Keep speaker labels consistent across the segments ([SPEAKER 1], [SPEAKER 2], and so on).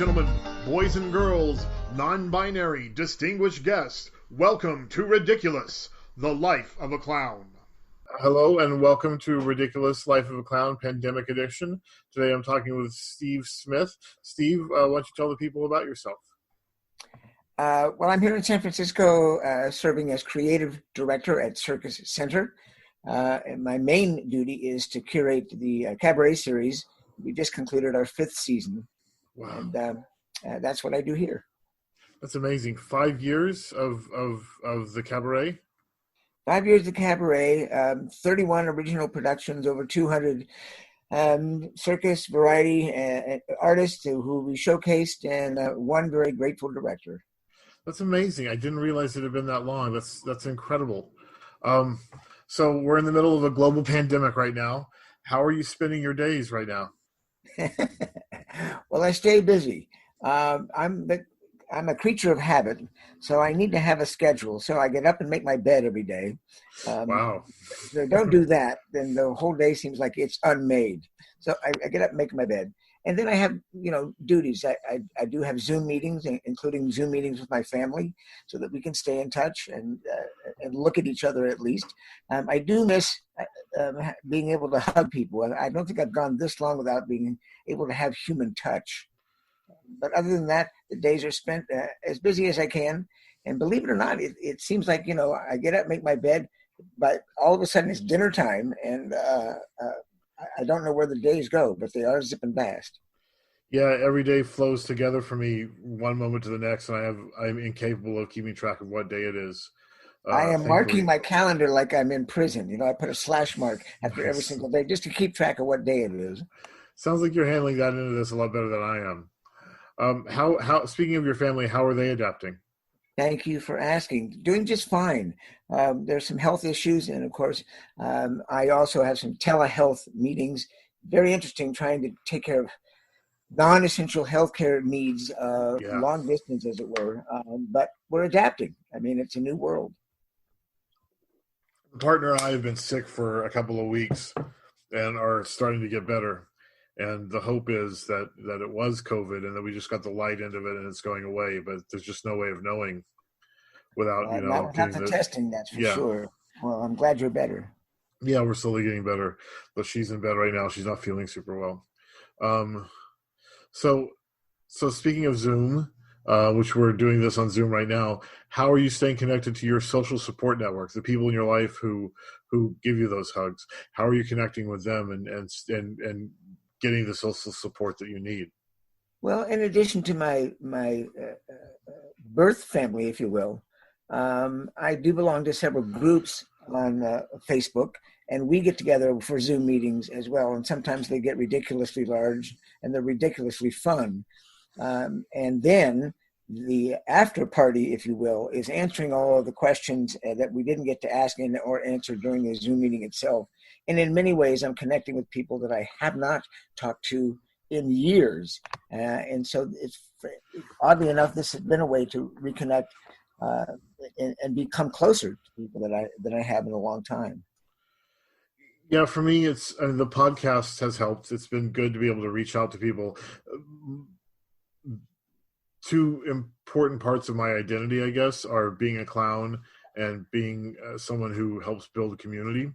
[SPEAKER 1] gentlemen, boys and girls, non-binary, distinguished guests, welcome to Ridiculous, the Life of a Clown. Hello and welcome to Ridiculous Life of a Clown Pandemic Edition. Today I'm talking with Steve Smith. Steve, why don't you tell the people about yourself?
[SPEAKER 2] Well, I'm here in San Francisco serving as creative director at Circus Center. And my main duty is to curate the cabaret series. We just concluded our 5th season.
[SPEAKER 1] Wow.
[SPEAKER 2] And that's what I do here.
[SPEAKER 1] That's amazing. 5 years of the cabaret?
[SPEAKER 2] 5 years of cabaret, 31 original productions, over 200 circus variety artists who we showcased, and one very grateful director.
[SPEAKER 1] That's amazing. I didn't realize it had been that long. That's incredible. So we're in the middle of a global pandemic right now. How are you spending your days right now?
[SPEAKER 2] Well, I stay busy. I'm a creature of habit, so I need to have a schedule. So I get up and make my bed every day.
[SPEAKER 1] Wow.
[SPEAKER 2] If I don't do that, then the whole day seems like it's unmade. So I get up and make my bed. And then I have, duties. I do have Zoom meetings, including Zoom meetings with my family, so that we can stay in touch and look at each other at least. I do miss being able to hug people. I don't think I've gone this long without being able to have human touch. But other than that, the days are spent as busy as I can. And believe it or not, it seems like, I get up, make my bed, but all of a sudden it's dinner time, and I don't know where the days go, but they are zipping past.
[SPEAKER 1] Yeah, every day flows together for me one moment to the next, and I'm incapable of keeping track of what day it is.
[SPEAKER 2] I am marking my calendar like I'm in prison. I put a slash mark after every single day just to keep track of what day it is.
[SPEAKER 1] Sounds like you're handling that into this a lot better than I am. How speaking of your family, how are they adapting?
[SPEAKER 2] Thank you for asking. Doing just fine. There's some health issues, and of course, I also have some telehealth meetings. Very interesting, trying to take care of non-essential healthcare needs, long distance, as it were. But we're adapting. I mean, it's a new world.
[SPEAKER 1] My partner and I have been sick for a couple of weeks and are starting to get better. And the hope is that it was COVID and that we just got the light end of it and it's going away. But there's just no way of knowing without,
[SPEAKER 2] not without the testing, that's for sure. Well, I'm glad you're better.
[SPEAKER 1] Yeah, we're slowly getting better. But she's in bed right now. She's not feeling super well. So speaking of Zoom, which we're doing this on Zoom right now, how are you staying connected to your social support network, the people in your life who give you those hugs? How are you connecting with them and getting the social support that you need?
[SPEAKER 2] Well, in addition to my birth family, if you will, I do belong to several groups on Facebook, and we get together for Zoom meetings as well. And sometimes they get ridiculously large and they're ridiculously fun. And then the after party, if you will, is answering all of the questions that we didn't get to ask or answer during the Zoom meeting itself. And in many ways, I'm connecting with people that I have not talked to in years. And so it's oddly enough, this has been a way to reconnect and become closer to people that I have in a long time.
[SPEAKER 1] Yeah, for me, the podcast has helped. It's been good to be able to reach out to people. Two important parts of my identity, I guess, are being a clown and being someone who helps build a community.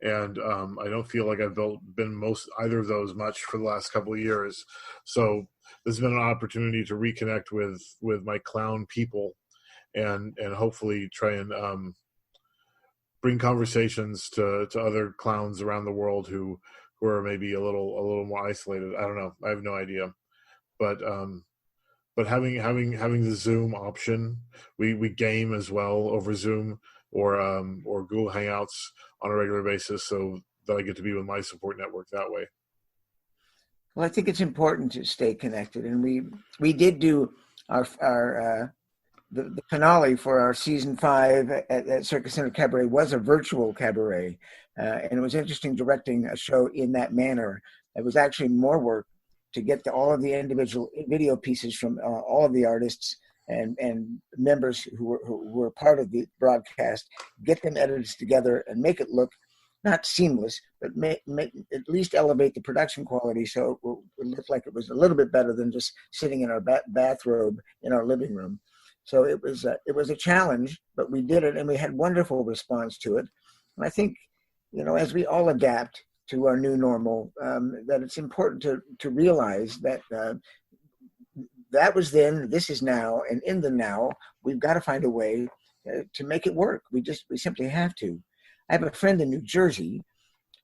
[SPEAKER 1] And I don't feel like I've been either of those much for the last couple of years. So this has been an opportunity to reconnect with my clown people and hopefully try and bring conversations to other clowns around the world who are maybe a little more isolated. I don't know. I have no idea. But having the Zoom option, we game as well over Zoom or Google Hangouts on a regular basis, so that I get to be with my support network that way.
[SPEAKER 2] Well, I think it's important to stay connected, and we did do the finale for our season 5 at Circus Center Cabaret was a virtual cabaret, and it was interesting directing a show in that manner. It was actually more work to get all of the individual video pieces from all of the artists and members who were part of the broadcast, get them edited together and make it look not seamless, but may at least elevate the production quality so it looked like it was a little bit better than just sitting in our bathrobe in our living room. So it was a challenge, but we did it, and we had wonderful response to it. And I think, as we all adapt to our new normal, that it's important to realize that that was then, this is now, and in the now, we've got to find a way to make it work. We simply have to. I have a friend in New Jersey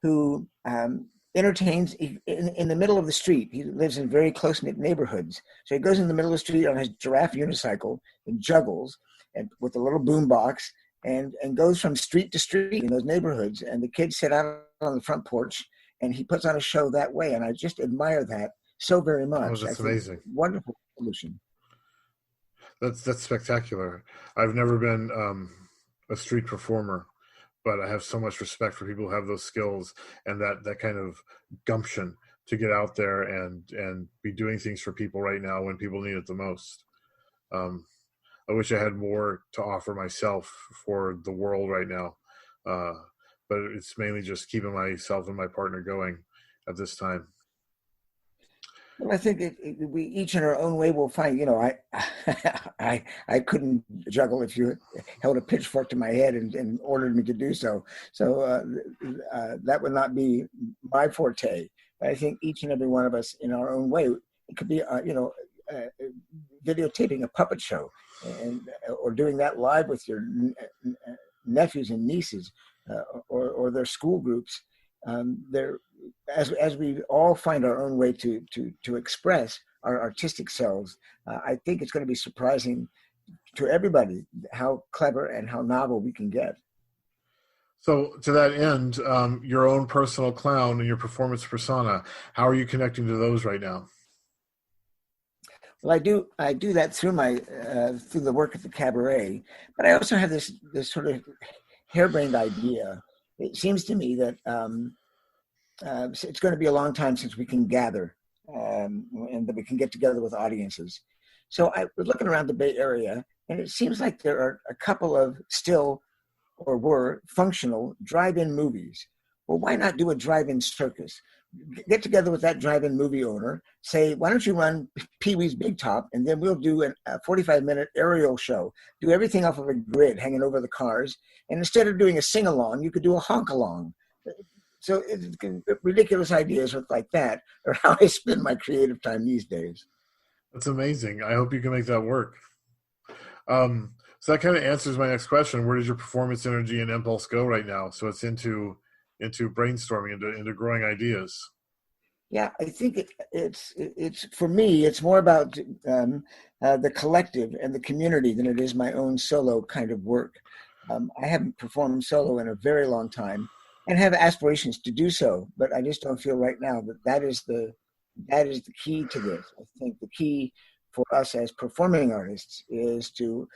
[SPEAKER 2] who entertains in the middle of the street. He lives in very close-knit neighborhoods. So he goes in the middle of the street on his giraffe unicycle and juggles and with a little boom box and goes from street to street in those neighborhoods. And the kids sit out on the front porch and he puts on a show that way. And I just admire that so very
[SPEAKER 1] Oh,
[SPEAKER 2] much. I
[SPEAKER 1] that's
[SPEAKER 2] think
[SPEAKER 1] amazing.
[SPEAKER 2] wonderful solution.
[SPEAKER 1] That's spectacular. I've never been a street performer, but I have so much respect for people who have those skills and that kind of gumption to get out there and be doing things for people right now when people need it the most. I wish I had more to offer myself for the world right now, but it's mainly just keeping myself and my partner going at this time.
[SPEAKER 2] Well, I think we each in our own way will find. I couldn't juggle if you held a pitchfork to my head and ordered me to do so. So that would not be my forte. But I think each and every one of us, in our own way, it could be, videotaping a puppet show, or doing that live with your nephews and nieces, or their school groups. As we all find our own way to express our artistic selves, I think it's going to be surprising to everybody how clever and how novel we can get.
[SPEAKER 1] So, to that end, your own personal clown and your performance persona, how are you connecting to those right now?
[SPEAKER 2] Well, I do that through through the work at the cabaret, but I also have this sort of harebrained idea. It seems to me that it's going to be a long time since we can gather, and that we can get together with audiences. So I was looking around the Bay Area, and it seems like there are a couple of still or were functional drive-in movies. Well, why not do a drive-in circus? Get together with that drive-in movie owner, say, why don't you run Pee-wee's Big Top, and then we'll do a 45-minute aerial show, do everything off of a grid hanging over the cars, and instead of doing a sing-along, you could do a honk-along. So ridiculous ideas like that are how I spend my creative time these days.
[SPEAKER 1] That's amazing. I hope you can make that work. So that kind of answers my next question. Where does your performance energy and impulse go right now? So it's into brainstorming, into growing ideas.
[SPEAKER 2] Yeah, I think it's for me. It's more about the collective and the community than it is my own solo kind of work. I haven't performed solo in a very long time, and have aspirations to do so, but I just don't feel right now that is the key to this. I think the key for us as performing artists is to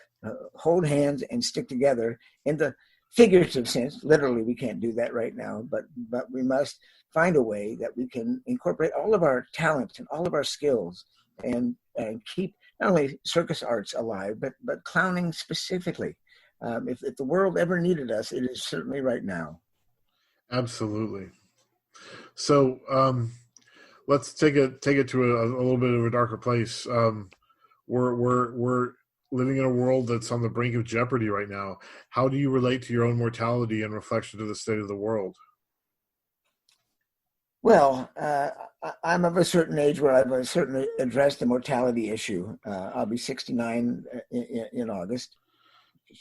[SPEAKER 2] hold hands and stick together in the figurative sense. Literally, we can't do that right now, but we must find a way that we can incorporate all of our talents and all of our skills and keep not only circus arts alive, but clowning specifically. If the world ever needed us, it is certainly right now.
[SPEAKER 1] Absolutely. So let's take it to a little bit of a darker place. We're living in a world that's on the brink of jeopardy right now. How do you relate to your own mortality in reflection to the state of the world?
[SPEAKER 2] Well, I'm of a certain age where I've certainly addressed the mortality issue. I'll be 69 in August.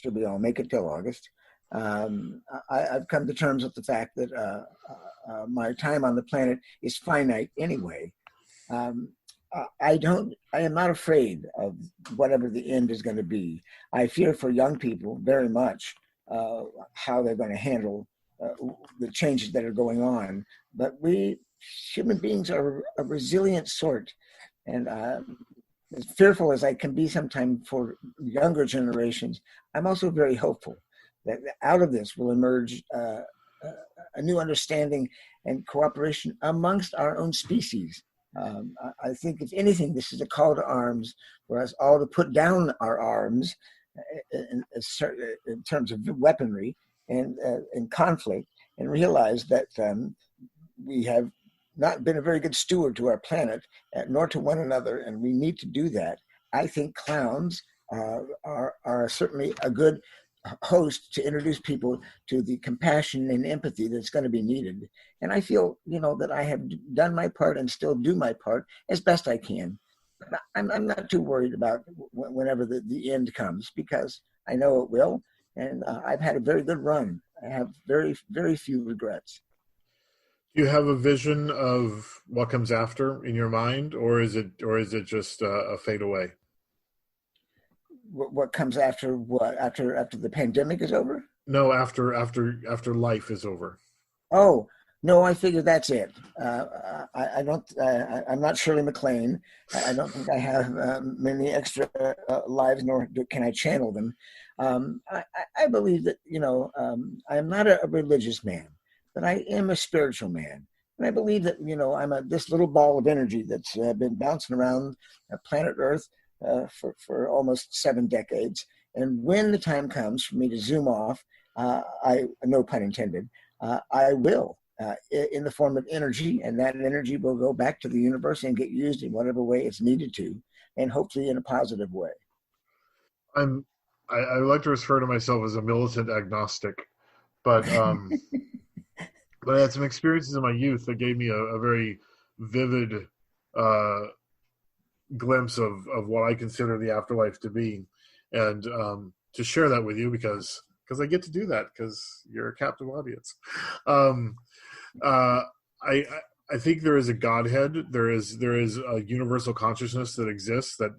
[SPEAKER 2] I'll make it till August. I've come to terms with the fact that my time on the planet is finite anyway. I am not afraid of whatever the end is going to be. I fear for young people very much how they're going to handle the changes that are going on. But we human beings are a resilient sort, and as fearful as I can be sometimes for younger generations, I'm also very hopeful that out of this will emerge a new understanding and cooperation amongst our own species. I think, if anything, this is a call to arms for us all to put down our arms in terms of weaponry and conflict, and realize that we have not been a very good steward to our planet, nor to one another, and we need to do that. I think clowns are certainly a good host to introduce people to the compassion and empathy that's going to be needed. And I feel, that I have done my part and still do my part as best I can. I'm not too worried about whenever the end comes, because I know it will. And I've had a very good run. I have very, very few regrets.
[SPEAKER 1] Do you have a vision of what comes after in your mind, or is it just a fade away?
[SPEAKER 2] What comes after what? After the pandemic is over?
[SPEAKER 1] No, after life is over.
[SPEAKER 2] Oh, no, I figure that's it. I don't. I'm not Shirley MacLaine. I don't think I have many extra lives, nor can I channel them. I believe that I'm not a religious man, but I am a spiritual man, and I believe that I'm this little ball of energy that's been bouncing around planet Earth for almost 7 decades. And when the time comes for me to zoom off, I no pun intended, I will. In the form of energy, and that energy will go back to the universe and get used in whatever way it's needed to, and hopefully in a positive way.
[SPEAKER 1] I like to refer to myself as a militant agnostic, but but I had some experiences in my youth that gave me a very vivid glimpse of what I consider the afterlife to be, and to share that with you because I get to do that because you're a captive audience. I think there is a Godhead. There is a universal consciousness that exists that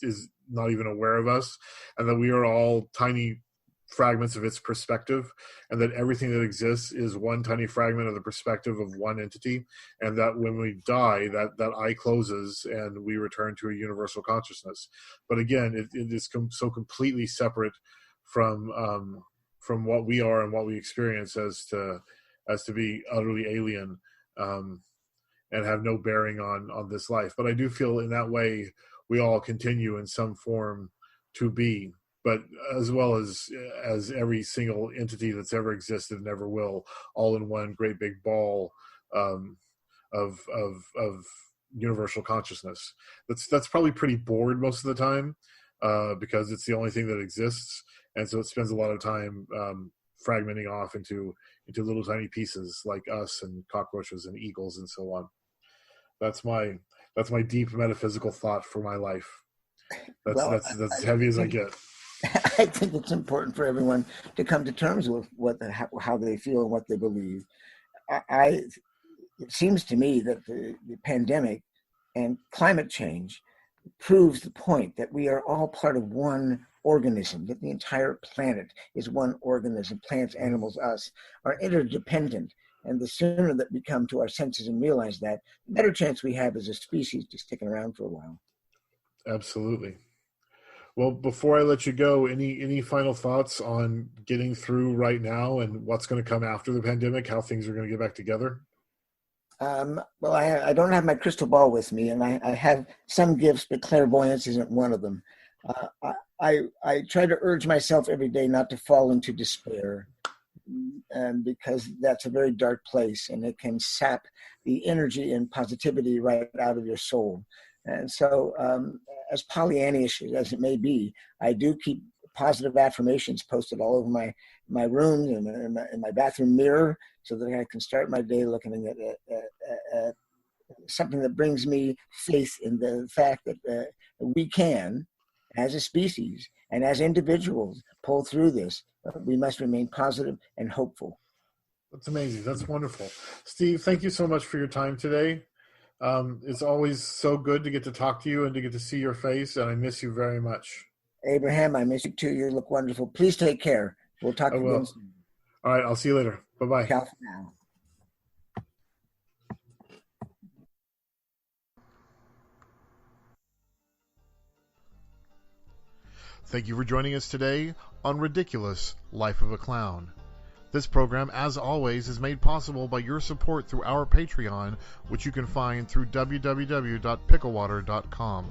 [SPEAKER 1] is not even aware of us, and that we are all tiny fragments of its perspective, and that everything that exists is one tiny fragment of the perspective of one entity, and that when we die, that eye closes and we return to a universal consciousness. But again, it is so completely separate from what we are and what we experience as to be utterly alien, and have no bearing on this life. But I do feel in that way we all continue in some form to be, but as well as every single entity that's ever existed and ever will, all in one great big ball of universal consciousness. That's probably pretty bored most of the time, because it's the only thing that exists, and so it spends a lot of time fragmenting off into little tiny pieces like us and cockroaches and eagles and so on. That's my deep metaphysical thought for my life. That's as heavy as I get.
[SPEAKER 2] I think it's important for everyone to come to terms with how they feel and what they believe. It seems to me that the pandemic and climate change proves the point that we are all part of one organism, that the entire planet is one organism. Plants, animals, us are interdependent. And the sooner that we come to our senses and realize that, the better chance we have as a species to sticking around for a while.
[SPEAKER 1] Absolutely. Well, before I let you go, any final thoughts on getting through right now and what's going to come after the pandemic, how things are going to get back together?
[SPEAKER 2] Well, I don't have my crystal ball with me, and I have some gifts, but clairvoyance isn't one of them. I try to urge myself every day not to fall into despair, because that's a very dark place, and it can sap the energy and positivity right out of your soul. And so, as Pollyannish as it may be, I do keep positive affirmations posted all over my room and in my bathroom mirror, so that I can start my day looking at something that brings me faith in the fact that we can, as a species and as individuals, pull through this. We must remain positive and hopeful.
[SPEAKER 1] That's amazing. That's wonderful. Steve, thank you so much for your time today. It's always so good to get to talk to you and to get to see your face, and I miss you very much.
[SPEAKER 2] Abraham, I miss you too. You look wonderful. Please take care. We'll talk again soon.
[SPEAKER 1] All right, I'll see you later. Bye-bye.
[SPEAKER 2] Ciao for now.
[SPEAKER 1] Thank you for joining us today on Ridiculous Life of a Clown. This program, as always, is made possible by your support through our Patreon, which you can find through www.picklewater.com.